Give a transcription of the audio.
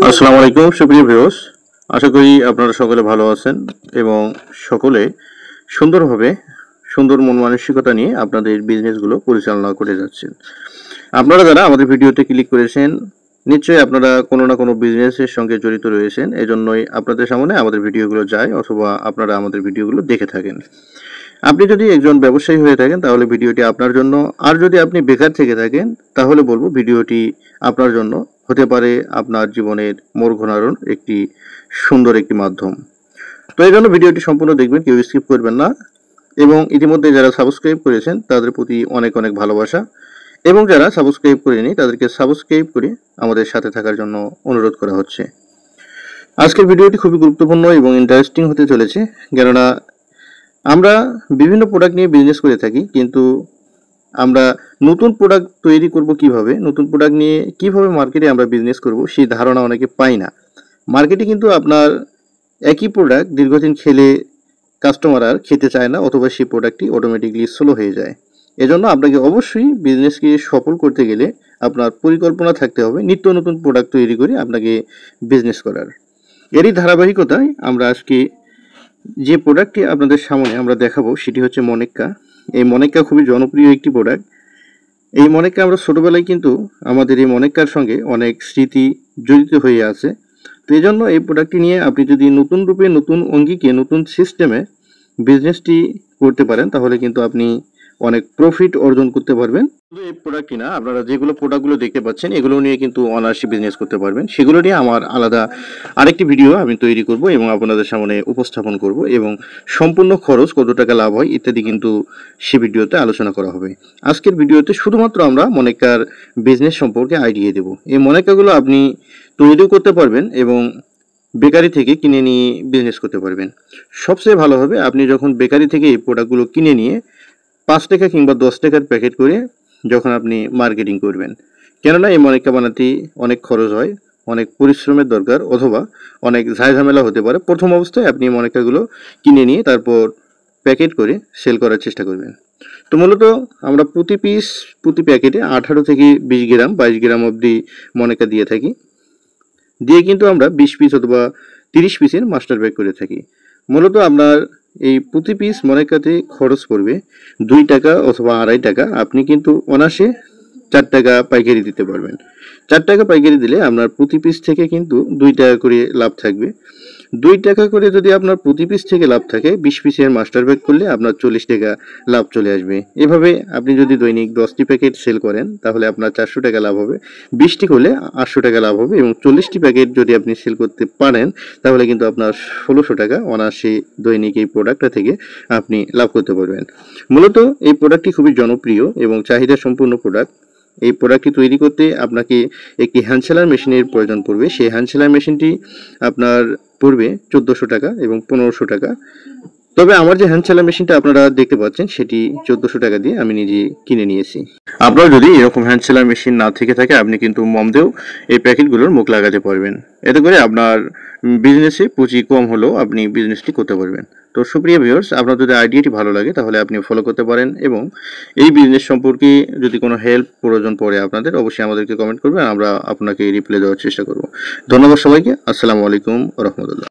আসসালামু আলাইকুম সুপ্রিয় ভিউয়ার্স, আশা করি আপনারা সকলে ভালো আছেন এবং সকলে সুন্দরভাবে সুন্দর মন মানসিকতা নিয়ে আপনাদের বিজনেসগুলো পরিচালনা করে যাচ্ছেন। আপনারা যারা আমাদের ভিডিওতে ক্লিক করেছেন নিশ্চয়ই আপনারা কোনো না কোনো বিজনেসের সঙ্গে জড়িত রয়েছেন, এজন্যই আপনাদের সামনে আমাদের ভিডিওগুলো যায় অথবা আপনারা আমাদের ভিডিওগুলো দেখে থাকেন। আপনি যদি একজন ব্যবসায়ী হয়ে থাকেন তাহলে ভিডিওটি আপনার জন্য, আর যদি আপনি বেকার থেকে থাকেন তাহলে বলবো ভিডিওটি আপনার জন্য হতে পারে আপনার জীবনের মোড় ঘোরানোর একটি সুন্দর একটি মাধ্যম। তো এই জন্য ভিডিওটি সম্পূর্ণ দেখবেন, কেউ স্কিপ করবেন না। এবং ইতিমধ্যে যারা সাবস্ক্রাইব করেছেন তাদের প্রতি অনেক অনেক ভালোবাসা, এবং যারা সাবস্ক্রাইব করেনি তাদেরকে সাবস্ক্রাইব করে আমাদের সাথে থাকার জন্য অনুরোধ করা হচ্ছে। আজকের ভিডিওটি খুবই গুরুত্বপূর্ণ এবং ইন্টারেস্টিং হতে চলেছে, কেননা আমরা বিভিন্ন প্রোডাক্ট নিয়ে বিজনেস করে থাকি, কিন্তু আমরা নতুন প্রোডাক্ট তৈরি করব কিভাবে, নতুন প্রোডাক্ট নিয়ে কিভাবে মার্কেটে আমরা বিজনেস করব সেই ধারণা অনেকে পাই না। মার্কেটে কিন্তু আপনার একই প্রোডাক্ট দীর্ঘদিন খেলে কাস্টমার আর খেতে চায় না, অথবা সেই প্রোডাক্টটি অটোমেটিকলি স্লো হয়ে যায়। এজন্য আপনাকে অবশ্যই বিজনেসকে সফল করতে গেলে আপনার পরিকল্পনা থাকতে হবে নিত্য নতুন প্রোডাক্ট তৈরি করে আপনাকে বিজনেস করার। এরই ধারাবাহিকতায় আমরা আজকে যে প্রোডাক্টটি আপনাদের সামনে আমরা দেখাবো সেটি হচ্ছে মনেক্কা। এই মনেক্কা খুবই জনপ্রিয় একটি প্রোডাক্ট। এই মনেক্কা আমরা ছোটোবেলায় কিন্তু আমাদের এই মনেক্কার সঙ্গে অনেক স্মৃতি জড়িত হয়ে আছে। তো এই জন্য এই প্রোডাক্টটি নিয়ে আপনি যদি নতুন রূপে, নতুন অঙ্গিকে, নতুন সিস্টেমে বিজনেসটি করতে পারেন তাহলে কিন্তু আপনি অনেক প্রফিট অর্জন করতে পারবেন। শুধু এই প্রোডাক্টই না, আপনারা যেগুলো প্রোডাক্টগুলো দেখতে পাচ্ছেন এগুলো নিয়ে কিন্তু অনায়াসে বিজনেস করতে পারবেন। সেগুলো নিয়ে আমার আলাদা আরেকটি ভিডিও আমি তৈরি করব এবং আপনাদের সামনে উপস্থাপন করব, এবং সম্পূর্ণ খরচ কত টাকা লাভ হয় ইত্যাদি কিন্তু সে ভিডিওতে আলোচনা করা হবে। আজকের ভিডিওতে শুধুমাত্র আমরা মনেক্কার বিজনেস সম্পর্কে আইডিয়া দেব। এই মনেক্কাগুলো আপনি তৈরিও করতে পারবেন এবং বেকারি থেকে কিনে নিয়ে বিজনেস করতে পারবেন। সবচেয়ে ভালো হবে আপনি যখন বেকারি থেকে এই প্রোডাক্টগুলো কিনে নিয়ে 5 টাকা কিংবা 10 টাকার প্যাকেট করে যখন আপনি মার্কেটিং করবেন, কেননা এই মনেক্কা বানাতে অনেক খরচ হয়, অনেক পরিশ্রমের দরকার, অথবা অনেক ঝামেলা হতে পারে। প্রথম অবস্থায় আপনি মনেক্কাগুলো কিনে নিয়ে তারপর প্যাকেট করে সেল করার চেষ্টা করবেন। তো মূলত আমরা প্রতি প্যাকেটে 18 থেকে 20 গ্রাম 22 গ্রাম অবধি মনেক্কা দিয়ে থাকি, দিয়ে কিন্তু আমরা 20 পিস অথবা 30 পিসের মাস্টার ব্যাগ করে থাকি। মূলত আপনার এই প্রতি পিস মনেক্কাতে খরচ পড়বে 2 টাকা অথবা 2.5 টাকা। আপনি কিন্তু অনায়াসে 4 টাকা পাইকারি দিতে পারবেন। 4 টাকা পাইকারি দিলে আপনার প্রতি পিস থেকে কিন্তু 2 টাকা করে লাভ থাকবে। 2 টাকা করে যদি আপনার প্রতি পিস থেকে লাভ থাকে, 20 পিসের মাস্টার ব্যাগ করলে আপনার 40 টাকা লাভ চলে আসবে। এভাবে আপনি যদি দৈনিক 10টি প্যাকেট সেল করেন তাহলে আপনার 400 টাকা লাভ হবে, 20টি করলে 800 টাকা লাভ হবে, এবং 40টি প্যাকেট যদি আপনি সেল করতে পারেন তাহলে কিন্তু আপনার 1600 টাকা অনায়াসে দৈনিক এই প্রোডাক্টটা থেকে আপনি লাভ করতে পারবেন। মূলত এই প্রোডাক্টটি খুবই জনপ্রিয় এবং চাহিদা সম্পূর্ণ প্রোডাক্ট। এই প্রোডাক্টটি তৈরি করতে আপনাকে একটি হ্যান্ড সেলার মেশিনের প্রয়োজন পড়বে। সেই হ্যান্ড সেলার মেশিনটি আপনার পড়বে 1400 টাকা এবং 1500 টাকা। তবে আমার যে হ্যান্ড সেলার মেশিনটা আপনারা দেখতে পাচ্ছেন সেটি 1400 টাকা দিয়ে আমি নিজে কিনে নিয়েছি। আপনার যদি এরকম হ্যান্ড সেলার মেশিন না থেকে থাকে আপনি কিন্তু মম দিয়েও এই প্যাকেটগুলোর মুখ লাগাতে পারবেন। এতে করে আপনার বিজনেসে পুঁজি কম হলেও আপনি বিজনেসটি করতে পারবেন। তো সুপ্রিয় ভিউয়ার্স, আপনার যদি আইডিয়াটি ভালো লাগে তাহলে আপনি ফলো করতে পারেন, এবং এই বিজনেস সম্পর্কে যদি কোনো হেল্প প্রয়োজন পড়ে আপনাদের অবশ্যই আমাদেরকে কমেন্ট করবেন, আমরা আপনাকে রিপ্লাই দেওয়ার চেষ্টা করব। ধন্যবাদ সবাইকে। আসসালামু আলাইকুম রহমতুল্লাহ।